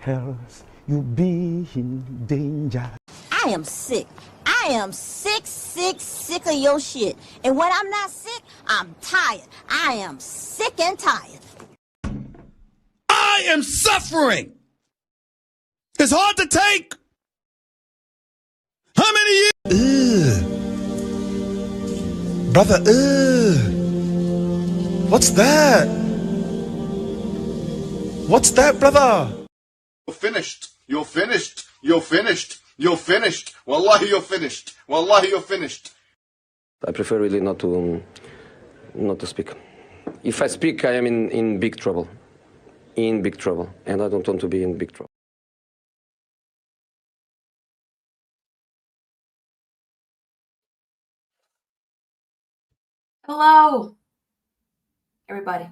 else you be in danger. I am sick. I am sick of your shit. And when I'm not sick, I'm tired. I am sick and tired. I am suffering. It's hard to take. How many years? Brother, what's that? What's that, brother? You're finished. You're finished. You're finished. You're finished. Wallahi, you're finished. Wallahi, you're finished. I prefer really not to speak. If I speak, I am in big trouble. In big trouble. And I don't want to be in big trouble. Hello, everybody.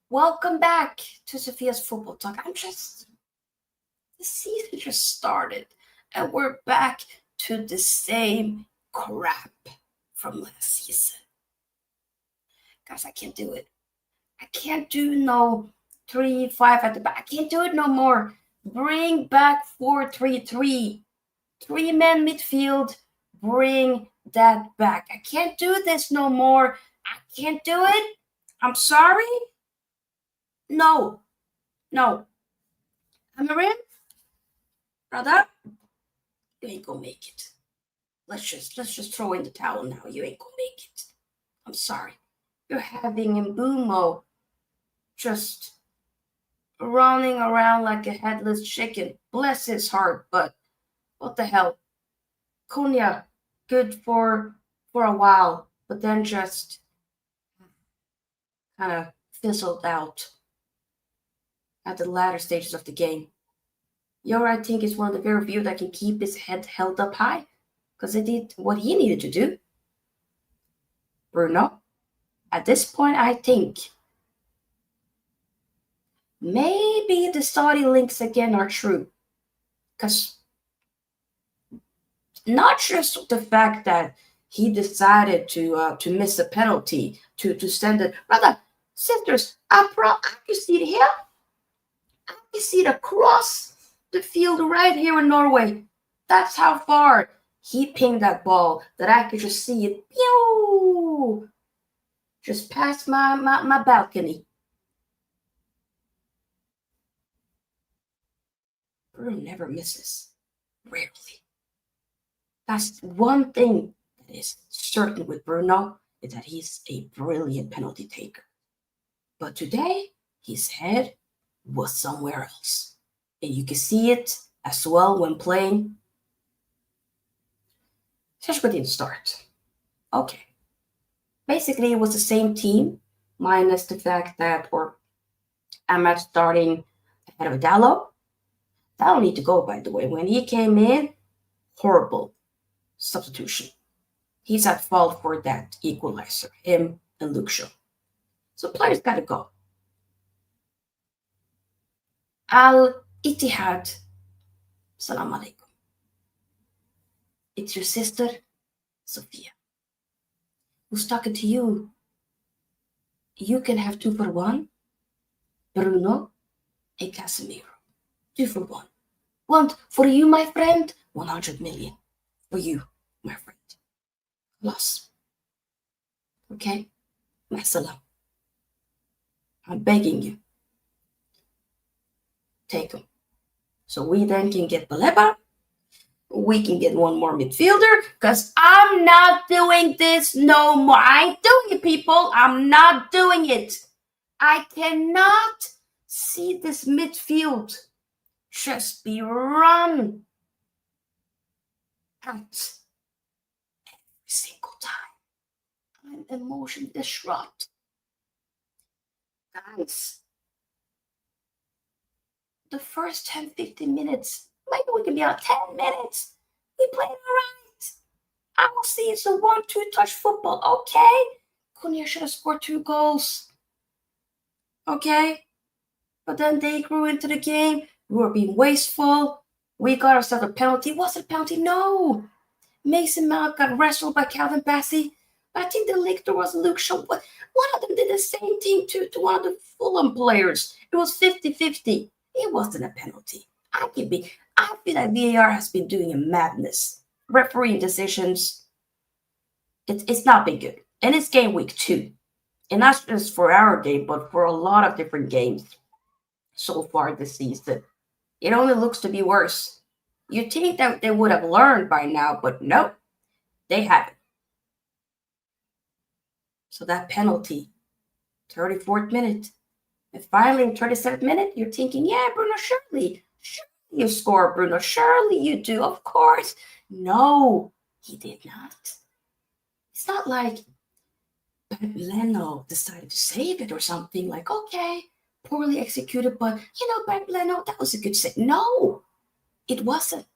Welcome back to Sophia's Football Talk. The season just started, and we're back to the same crap from last season. Guys, I can't do it. I can't do no 3-5 at the back. I can't do it no more. Bring back 4-3-3. 3-man midfield. Bring that back. I can't do this no more. I can't do it. I'm sorry. No. Amorim, brother, you ain't gonna make it. Let's just throw in the towel now. You ain't gonna make it. I'm sorry. You're having Mbeumo just running around like a headless chicken. Bless his heart, but what the hell? Cunha, good for a while, but then just kind of fizzled out at the latter stages of the game. Yoro, I think, is one of the very few that can keep his head held up high, because he did what he needed to do. Bruno, at this point, I think maybe the Saudi links again are true. Because not just the fact that he decided to miss a penalty, to send it. Brother, sisters, I can see it here. I can see it across the field right here in Norway. That's how far he pinged that ball, that I could just see it. Pew! Just past my balcony. Bruno never misses. Rarely. That's one thing that is certain with Bruno, is that he's a brilliant penalty taker. But today, his head was somewhere else. And you can see it as well when playing. Especially didn't start. Okay. Basically, it was the same team, minus the fact that Ahmed starting ahead of Dalot. Dalot need to go, by the way. When he came in, horrible substitution. He's at fault for that equalizer, him and Luke Shaw. So players got to go. Al-Ittihad, salam alaikum. It's your sister, Sophia, who's talking to you. You can have 2 for 1, Bruno and Casemiro. 2 for 1. Want for you, my friend, 100 million. For you, my friend. Loss. Okay? Masalam. I'm begging you. Take him. So we then can get Baleba. We can get one more midfielder, because I'm not doing this no more. I ain't doing it, people. I'm not doing it. I cannot see this midfield just be run at every single time. I'm emotion distraught. Guys, the first 10-15 minutes, maybe we can be on 10 minutes. We played all right. I will see some 1-2 touch football. Okay. Cunha should have scored 2 goals. Okay. But then they grew into the game. We were being wasteful. We got ourselves a penalty. Was it a penalty? No. Mason Mount got wrestled by Calvin Bassey. I think the Ligt was Luke Shaw. One of them did the same thing to one of the Fulham players. It was 50-50. It wasn't a penalty. I feel like VAR has been doing a madness. Refereeing decisions, it's not been good. And it's game week 2. And not just for our game, but for a lot of different games so far this season. It only looks to be worse. You'd think that they would have learned by now, but no, they haven't. So that penalty, 34th minute. And finally, in 37th minute, you're thinking, yeah, Bruno, surely you score, Bruno. Surely you do, of course. No, he did not. It's not like Leno decided to save it or something like, okay, poorly executed, but, Leno, that was a good save. No, it wasn't.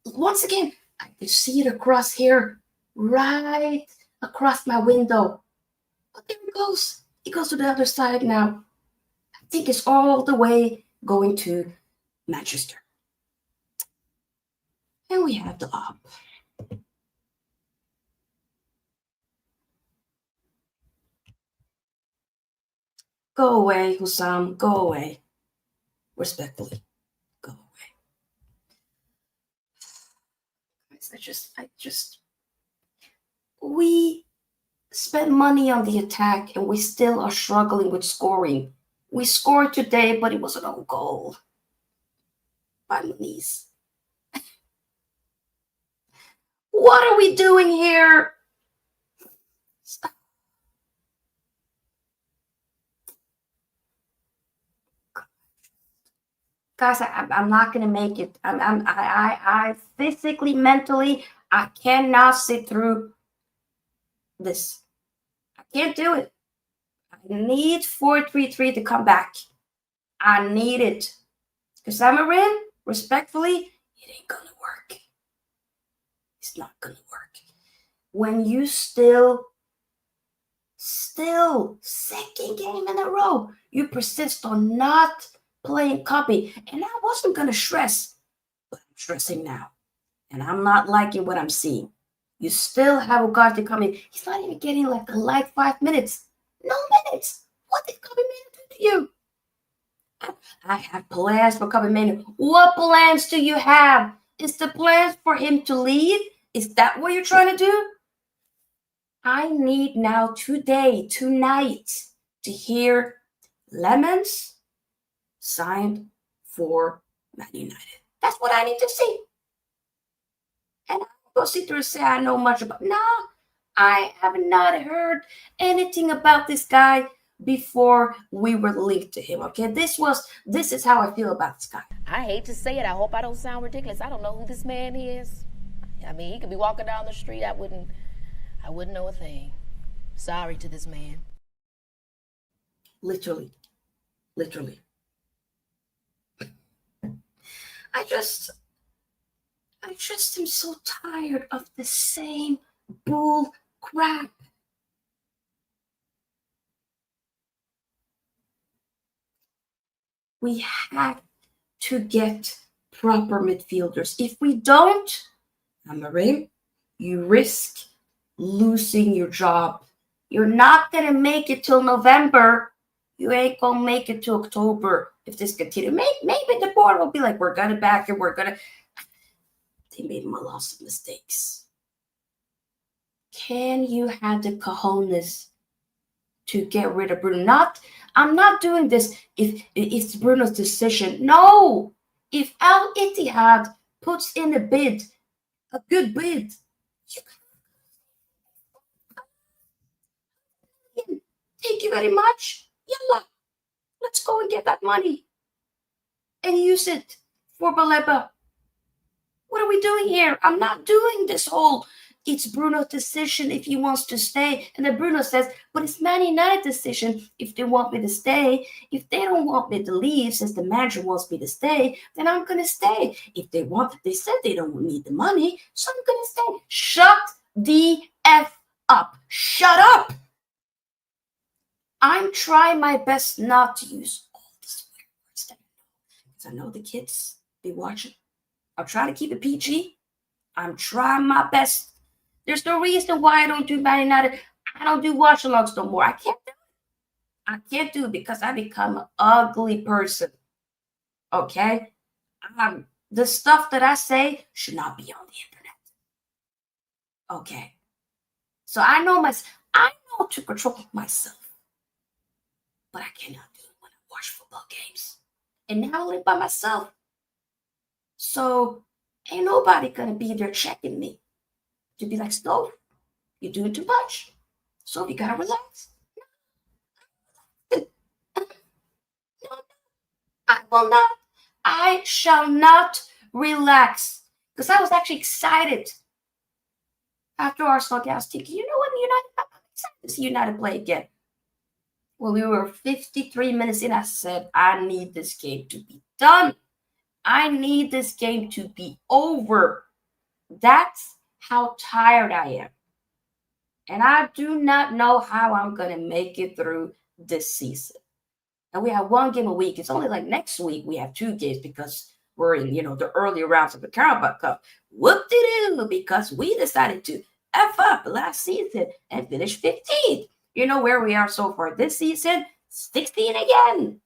Once again, I can see it across here, right across my window. But there it goes. It goes to the other side now. I think it's all the way going to Manchester. And we have the up. Go away, Hussam. Go away. Respectfully. Go away. We spent money on the attack and we still are struggling with scoring. We scored today, but it was an own goal by Muniz. What are we doing here? Guys, I'm not gonna make it. I physically, mentally, I cannot sit through this. I can't do it. I need 4-3-3 to come back. I need it. Because Amorim, respectfully, it ain't gonna work. It's not gonna work. When you still, second game in a row, you persist on not playing copy. And I wasn't gonna stress, but I'm stressing now. And I'm not liking what I'm seeing. You still have Ugarte coming. He's not even getting like a light 5 minutes. No minutes. What did Casemiro do to you? I have plans for Casemiro. What plans do you have? Is the plans for him to leave? Is that what you're trying to do? I need now tonight, to hear Lemons signed for Man United. That's what I need to see. And I go sit there and say I know much about. No, I have not heard anything about this guy before we were linked to him. Okay, this is how I feel about this guy. I hate to say it. I hope I don't sound ridiculous. I don't know who this man is. I mean, he could be walking down the street. I wouldn't know a thing. Sorry to this man. Literally. I just am so tired of the same bull crap. We have to get proper midfielders. If we don't, Amorim, you risk losing your job. You're not going to make it till November. You ain't going to make it to October if this continues. Maybe the board will be like, we're going to back it. They made a lot of mistakes. Can you have the cojones to get rid of Bruno? I'm not doing this if it's Bruno's decision. No! If Al Ittihad puts in a good bid, thank you very much. Yalla, let's go and get that money and use it for Baleba. What are we doing here? I'm not doing this whole, it's Bruno's decision if he wants to stay. And then Bruno says, but it's Man United's decision if they want me to stay. If they don't want me to leave, since the manager wants me to stay, then I'm going to stay. If they said they don't need the money, so I'm going to stay. Shut the F up. Shut up. I'm trying my best not to use all the swear words that I know. Because I know the kids be watching. I'll try to keep it PG. I'm trying my best There's no reason why I don't do Man United. I don't do watch alongs no more. I can't do it. I can't do it because I become an ugly person. Okay? The stuff that I say should not be on the internet. Okay. So I know to control myself. But I cannot do it when I watch football games. And now I live by myself. So ain't nobody gonna be there checking me. To be like, Stove, you're doing too much. So you gotta relax. No, I will not. I shall not relax. Because I was actually excited after Arsenal got thinking, you know what, I'm excited to see United play again. Well, we were 53 minutes in. I said, I need this game to be done. I need this game to be over. That's how tired I am. And I do not know how I'm going to make it through this season. And we have one game a week. It's only like next week we have 2 games because we're in, the early rounds of the Carabao Cup. Whoop-de-doo, because we decided to F up last season and finish 15th. You know where we are so far this season? 16 again.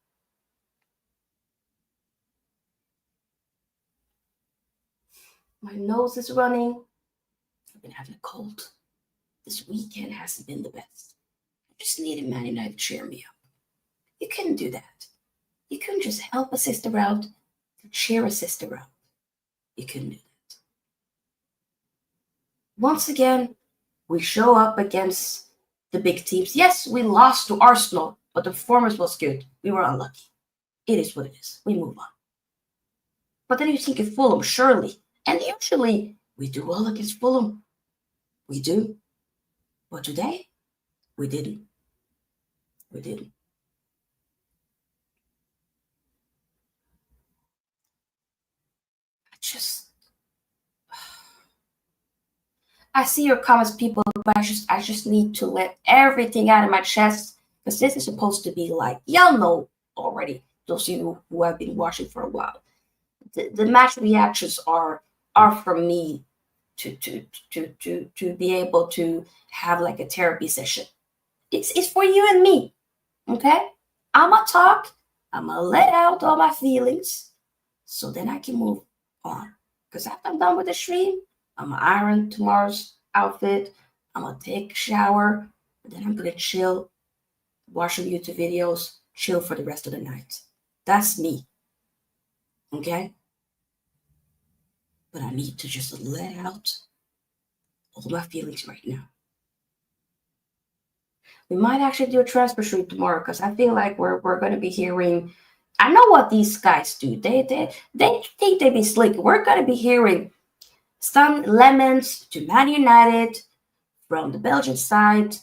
My nose is running. I've been having a cold. This weekend hasn't been the best. I just needed Man United to cheer me up. You couldn't do that. You couldn't just help a sister out to cheer a sister up. You couldn't do that. Once again, we show up against the big teams. Yes, we lost to Arsenal, but the performance was good. We were unlucky. It is what it is. We move on. But then you think of Fulham, surely. And usually, we do well against Fulham. We do. But today, we didn't. We didn't. I see your comments, people, but I just need to let everything out of my chest because this is supposed to be like, y'all know already, those of you who have been watching for a while. The match reactions are for me to be able to have like a therapy session. It's for you and me, okay? I'ma talk, I'ma let out all my feelings, so then I can move on. Because after I'm done with the stream, I'm gonna iron tomorrow's outfit, I'm gonna take a shower, and then I'm gonna chill, watch some YouTube videos, chill for the rest of the night. That's me, okay? But I need to just let out all my feelings right now. We might actually do a transfer shoot tomorrow because I feel like we're going to be hearing. I know what these guys do. They think they be slick. We're going to be hearing some lemons to Man United from the Belgian side.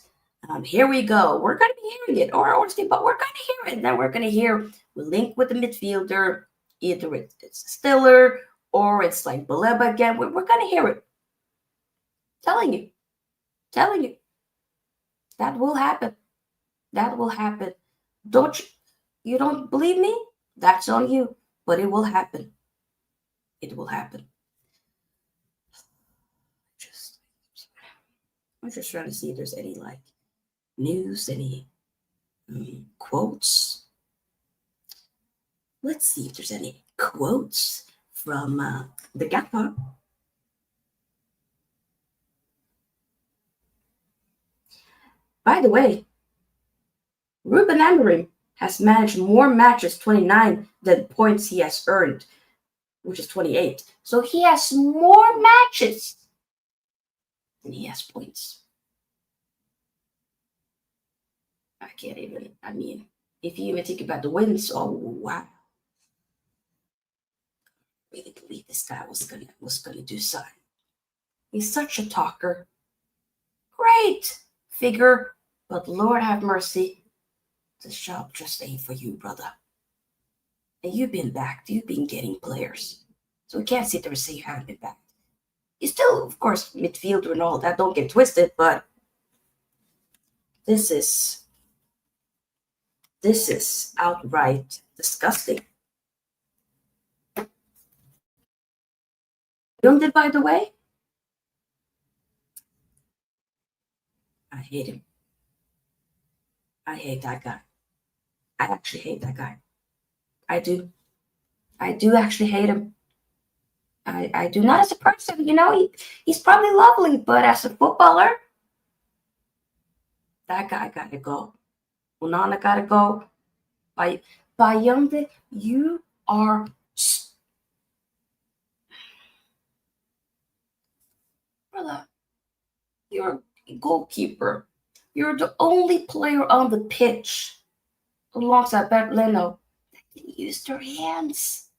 Here we go. We're going to be hearing it, but we're going to hear it. And then we're going to hear we link with the midfielder. Either it's Stiller or it's like Baleba again. We're going to hear it. Telling you. That will happen. That will happen. You don't believe me? That's on you. But it will happen. It will happen. I'm just trying to see if there's any like news, any quotes. Let's see if there's any quotes from the Gaffer. By the way, Ruben Amorim has managed more matches, 29, than points he has earned, which is 28. So he has more matches than he has points. I can't even, if you even think about the wins, oh, wow. I really believe this guy was gonna do something. He's such a talker. Great figure, but Lord have mercy, this job just ain't for you, brother. And you've been backed. You've been getting players. So we can't sit there and say you haven't been backed. You're still, of course, midfielder and all that. Don't get twisted, but this is outright disgusting. Filmed it, by the way. hate him. I hate that guy. I actually hate that guy. I do. I do actually hate him. I do. Not as a person, he's probably lovely, but as a footballer, that guy gotta go. Onana gotta go. Bayonde, you are brother. You're a goalkeeper. You're the only player on the pitch alongside Leno that can use their hands.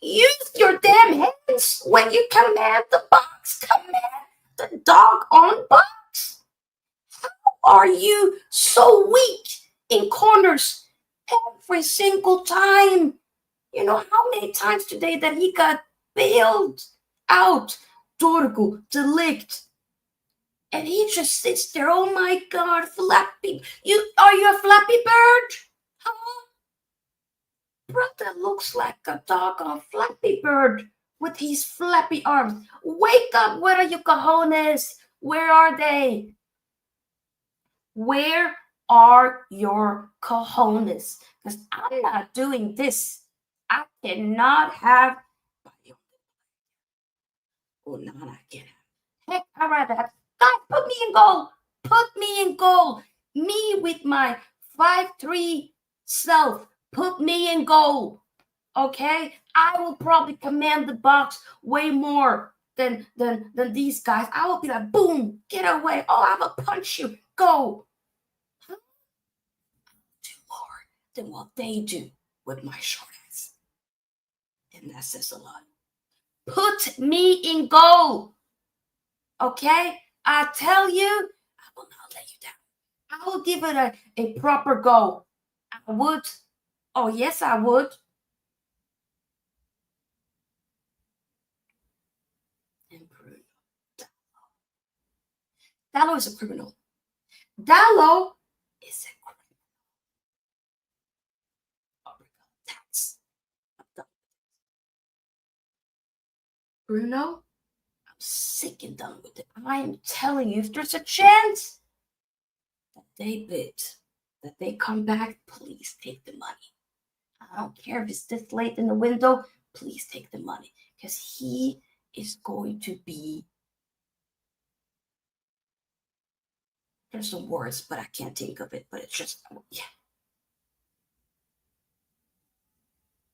Use your damn hands when you command the box. Command the doggone box. How are you so weak in corners every single time? How many times today that he got bailed out? Dorgu, Ligt. And he just sits there. Oh my God, Flappy. Are you a Flappy Bird? Huh? Brother looks like a doggone Flappy Bird with his flappy arms. Wake up. Where are your cojones? Where are they? Where are your cojones? Because I'm not doing this. I cannot have Onana again. Heck, I'd rather have guys, put me in goal. Put me in goal. Me with my 5'3" self. Put me in goal. Okay? I will probably command the box way more than these guys. I will be like, boom, get away. Oh, I will punch you. Go. Huh? Do more than what they do with my short ass. And that says a lot. Put me in goal. Okay? I tell you, I will not let you down. I will give it a proper go. I would. Oh, yes, I would. And Bruno. Dalot is a criminal. Dalot is a criminal. That's Bruno, I'm sick and done with it. I am telling you, if there's a chance that they bid, that they come back, please take the money. I don't care if it's this late in the window, please take the money. Because he is going to be... There's some words, but I can't think of it. But it's just, yeah.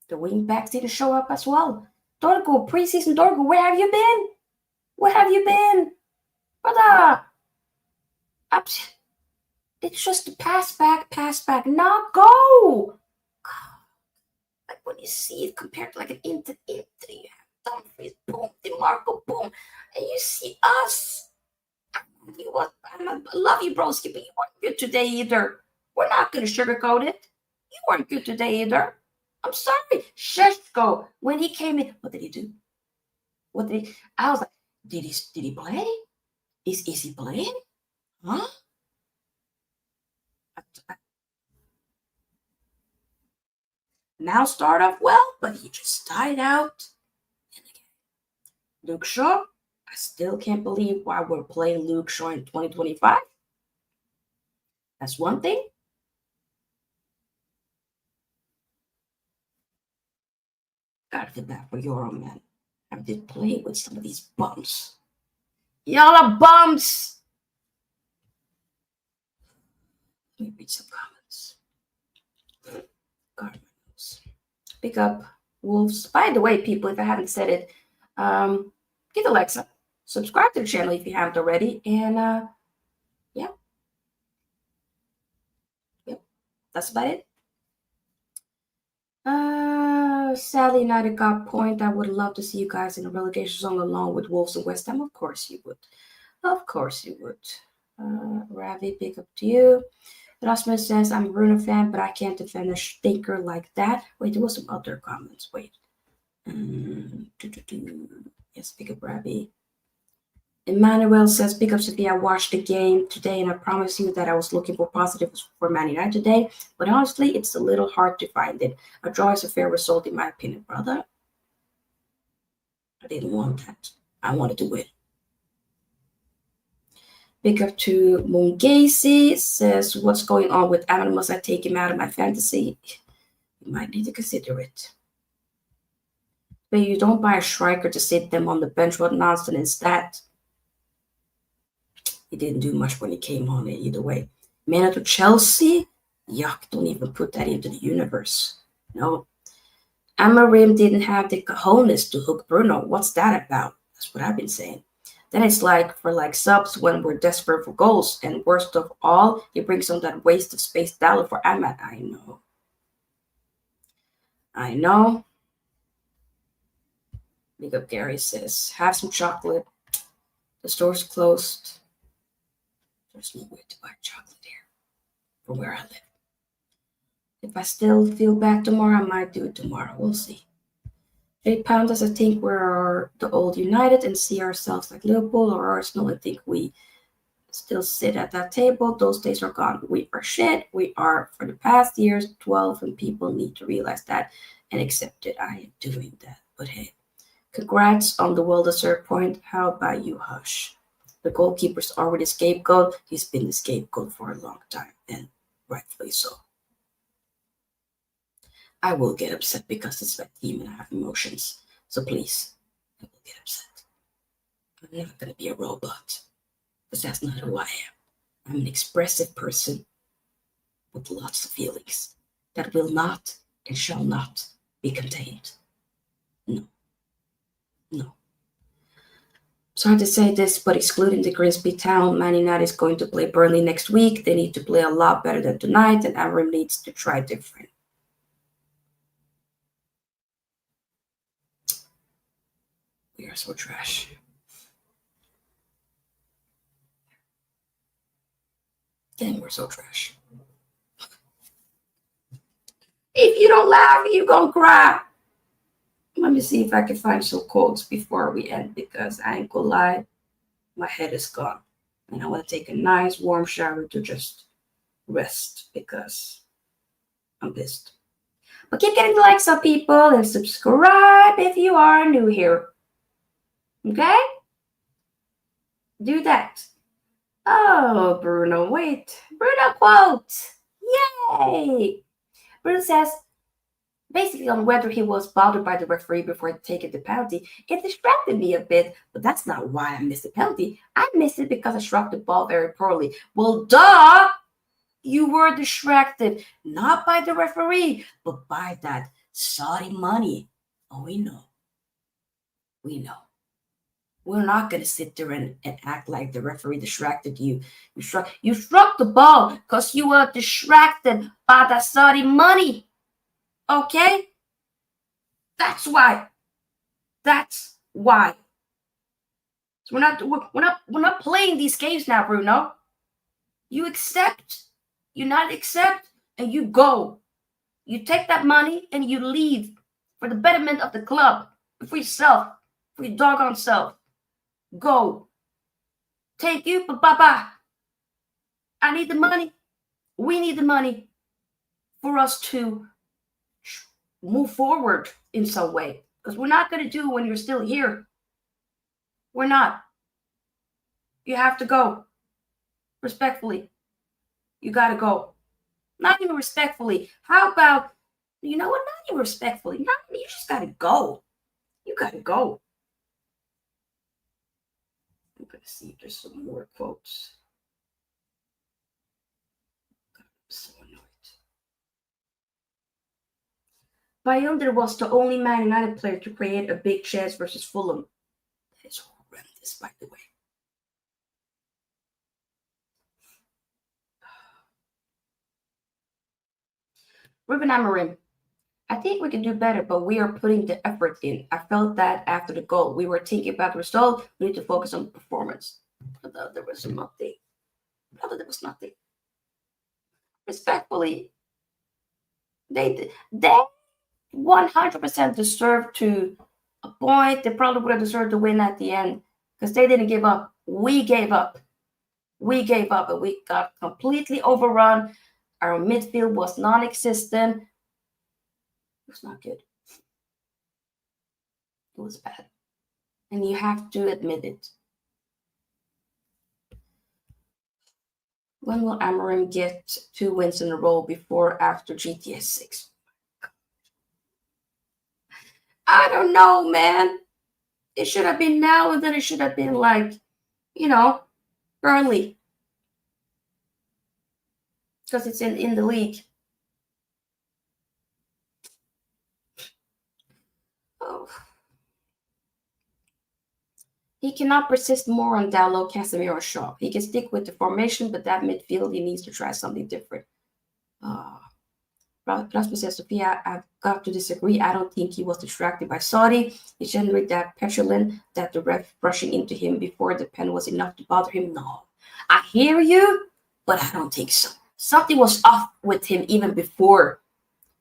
The wing backs didn't show up as well. Dorgu, preseason Dorgu, where have you been? Where have you been? Brother! It's just a pass back, not go! Like when you see it compared to like an Inter, you have Dumfries, boom, DeMarco, boom, and you see us. I love you, broski, but you weren't good today either. We're not going to sugarcoat it. You weren't good today either. I'm sorry. Sheshko, when he came in, what did he do? I was like, did he play? Is he playing? Huh? Now start off well, but he just died out. And again, Luke Shaw, I still can't believe why we're playing Luke Shaw in 2025. That's one thing. Gotta feel bad for Yoro, man. I did play with some of these bums. Y'all are bums. Let me read some comments. God, my nose. Pick up Wolves. By the way, people, if I haven't said it, give Alexa, subscribe to the channel if you haven't already, and yeah. Yep, that's about it. Sadly, United got point. I would love to see you guys in a relegation zone along with Wolves and West Ham. Of course you would. Of course you would. Ravi, pick up to you. Rasmus says, I'm a Bruno fan, but I can't defend a stinker like that. Wait, there was some other comments. Wait. Yes, pick up Ravi. Emmanuel says, pick up Sophia. I watched the game today, and I promise you that I was looking for positives for Man United today. But honestly, it's a little hard to find it. A draw is a fair result, in my opinion, brother. I didn't want that. I wanted to win. Big up to Mungasi, says, what's going on with Amorim? Must I take him out of my fantasy? You might need to consider it. But you don't buy a striker to sit them on the bench. What nonsense is that? He didn't do much when he came on either way. Man to Chelsea? Yuck, don't even put that into the universe. No. Amorim didn't have the cojones to hook Bruno. What's that about? That's what I've been saying. Then it's like for like subs when we're desperate for goals. And worst of all, he brings on that waste of space Dalot for Ahmad. I know. Big up Gary says, have some chocolate. The store's closed. There's no way to buy chocolate here from where I live. If I still feel bad tomorrow, I might do it tomorrow. We'll see. 8 pounds, does I think we're the old United and see ourselves like Liverpool or Arsenal. I think we still sit at that table. Those days are gone. We are shit. We are, for the past years, 12, and people need to realize that and accept it. I am doing that. But hey, congrats on the well-deserved point. How about you, Hush? The goalkeeper's already scapegoat. He's been the scapegoat for a long time, and rightfully so. I will get upset because it's my team and I have emotions. So please, I will get upset. I'm not going to be a robot, because that's not who I am. I'm an expressive person with lots of feelings that will not and shall not be contained. No. Sorry to say this, but excluding the Grimsby Town, Man United is going to play Burnley next week. They need to play a lot better than tonight, and Amorim needs to try different. We are so trash. Damn, we're so trash. If you don't laugh, you're gonna cry. Let me see if I can find some quotes before we end, because I ain't gonna lie, my head is gone. And I want to take a nice warm shower to just rest, because I'm pissed. But keep getting the likes up, people, and subscribe if you are new here. Okay? Do that. Oh, Bruno, wait. Bruno quote. Yay! Bruno says, basically on whether he was bothered by the referee before taking the penalty, it distracted me a bit, but that's not why I missed the penalty. I missed it because I struck the ball very poorly. Well, duh! You were distracted, not by the referee, but by that Saudi money. Oh, we know. We're not going to sit there and act like the referee distracted you. You struck the ball because you were distracted by the Saudi money. Okay? That's why. So we're not playing these games now, Bruno. You accept, you not accept, and you go. You take that money and you leave for the betterment of the club, for yourself, for your doggone self. Go. Thank you, but bye-bye. I need the money. We need the money for us to move forward in some way. Because we're not going to do it when you're still here. We're not. You have to go. Respectfully. You got to go. Not even respectfully. How about, you know what? Not even respectfully. You just got to go. You got to go. I'm going to see if there's some more quotes. God, I'm so annoyed. Bayonder was the only Man United player to create a big chance versus Fulham. That is horrendous, by the way. Ruben Amorim. I think we can do better, but we are putting the effort in. I felt that after the goal. We were thinking about the result. We need to focus on performance. I thought there was nothing. Respectfully, they 100% deserve to a point. They probably would have deserved to win at the end because they didn't give up. We gave up. And we got completely overrun. Our midfield was non-existent. It was not good. It was bad. And you have to admit it. When will Amorim get 2 wins in a row before after GTS 6? I don't know, man. It should have been now, and then it should have been like, Burnley. Because it's in the league. Oh. He cannot persist more on Dalot, Casemiro, Shaw. He can stick with the formation, but that midfield, he needs to try something different. Rasmus says, Sophia, I've got to disagree. I don't think he was distracted by Saudi. He generally that petulant that the ref rushing into him before the pen was enough to bother him. No, I hear you, but I don't think so. Something was off with him even before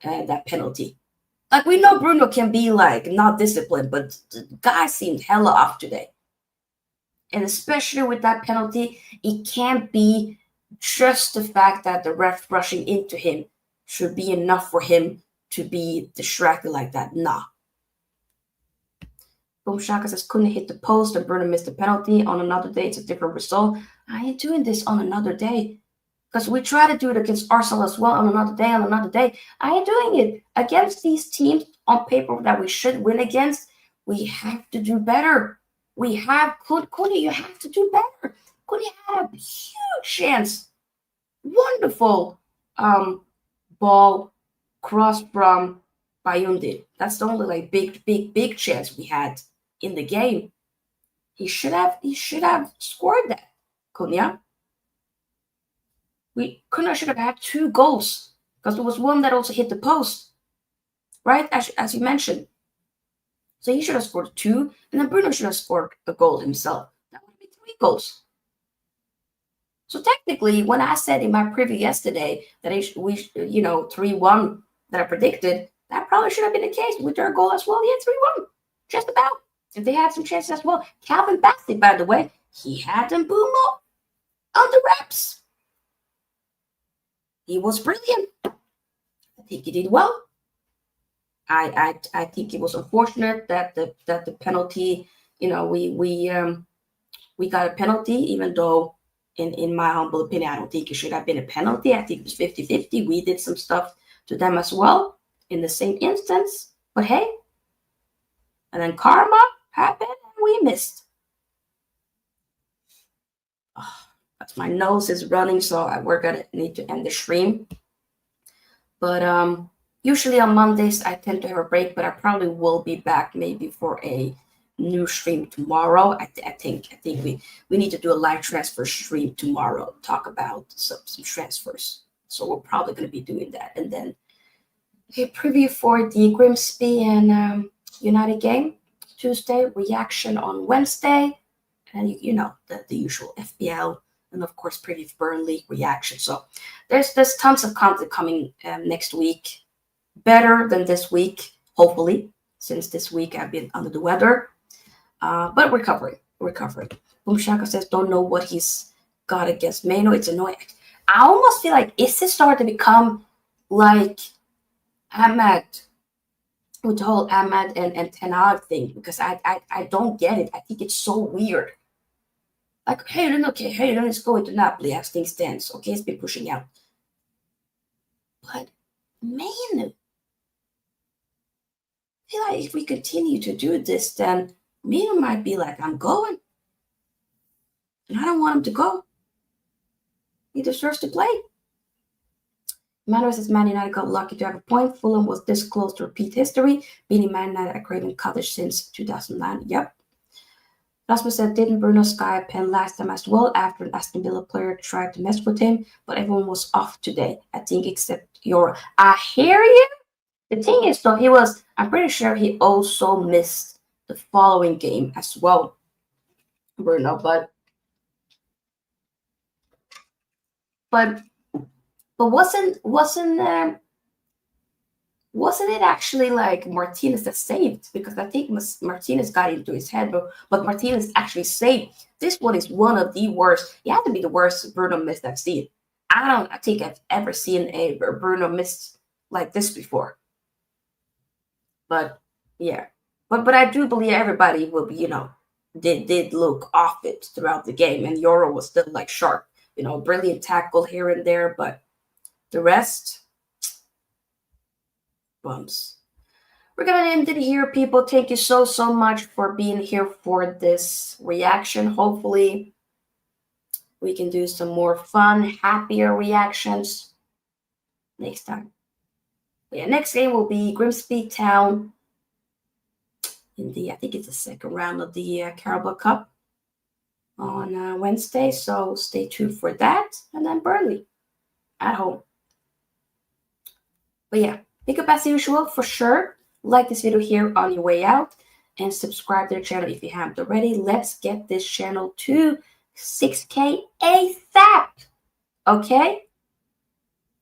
that penalty. Like, we know Bruno can be like not disciplined, but the guy seemed hella off today. And especially with that penalty, it can't be just the fact that the ref rushing into him should be enough for him to be distracted like that. Nah. Boom Shaka says, Cunha hit the post and Bruno missed the penalty. On another day, it's a different result. I ain't doing this on another day. Because we try to do it against Arsenal as well on another day. I ain't doing it. Against these teams on paper that we should win against, we have to do better. We have, Cunha, you have to do better. Cunha had a huge chance. Wonderful ball cross from Bayundi. That's the only like big chance we had in the game. He should have scored that, Cunha. Cunha should have had 2 goals because there was one that also hit the post, right? As you mentioned. So he should have scored 2, and then Bruno should have scored a goal himself. That would be 3 goals. So technically, when I said in my preview yesterday that we 3-1 that I predicted, that probably should have been the case with their goal as well. He had 3-1, just about. If they had some chances as well. Calvin Bassey, by the way, he had Mbeumo on the reps. He was brilliant. I think he did well. I think it was unfortunate that the penalty, we got a penalty, even though in my humble opinion, I don't think it should have been a penalty. I think it was 50-50. We did some stuff to them as well in the same instance. But hey, and then karma happened and we missed. Oh, that's my nose is running, so we're gonna need to end the stream. But usually on Mondays I tend to have a break, but I probably will be back maybe for a new stream tomorrow. I think we need to do a live transfer stream tomorrow. Talk about some transfers. So we're probably going to be doing that, and then a preview for the Grimsby and United game Tuesday. Reaction on Wednesday, and the usual FPL, and of course preview for Burnley reaction. So there's tons of content coming next week. Better than this week, hopefully, since this week I've been under the weather. But recovering. Boom Shaka says, don't know what he's got against Mano. It's annoying. I almost feel like, is this starting to become like Ahmad, with the whole Ahmad and Ten Hag thing? Because I don't get it. I think it's so weird. Like, hey, let's go into Napoli as things stands. Okay, it's been pushing out. But Mano, I feel like if we continue to do this, then Mino might be like, I'm going. And I don't want him to go. He deserves to play. Manuel says Man United got lucky to have a point. Fulham was this close to repeat history, beating Man United at Craven Cottage since 2009. Yep. Rasmus said, didn't Bruno sky a pen last time as well after an Aston Villa player tried to mess with him? But everyone was off today, I think, except Yoro. I hear you. The thing is, though, I'm pretty sure he also missed the following game as well, Bruno. But wasn't it actually like Martinez that saved? Because I think Martinez got into his head, but Martinez actually saved. This one is one of the worst. It had to be the worst Bruno miss I've seen. I don't think I've ever seen a Bruno miss like this before. But yeah. But I do believe everybody will be, did look off it throughout the game, and Yoro was still like sharp you know, brilliant tackle here and there, but the rest, bums. We're going to end it here, people. Thank you so much for being here for this reaction. Hopefully, we can do some more fun, happier reactions next time. But yeah, next game will be Grimsby Town in the, I think it's the second round of the Carabao Cup on Wednesday. So stay tuned for that. And then Burnley at home. But yeah, pick up as usual for sure. Like this video here on your way out and subscribe to the channel if you haven't already. Let's get this channel to 6K ASAP. Okay?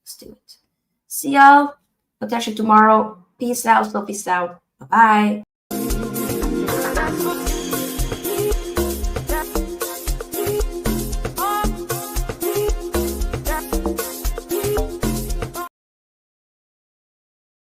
Let's do it. See y'all. Potential tomorrow. Peace out. So peace out. Bye-bye.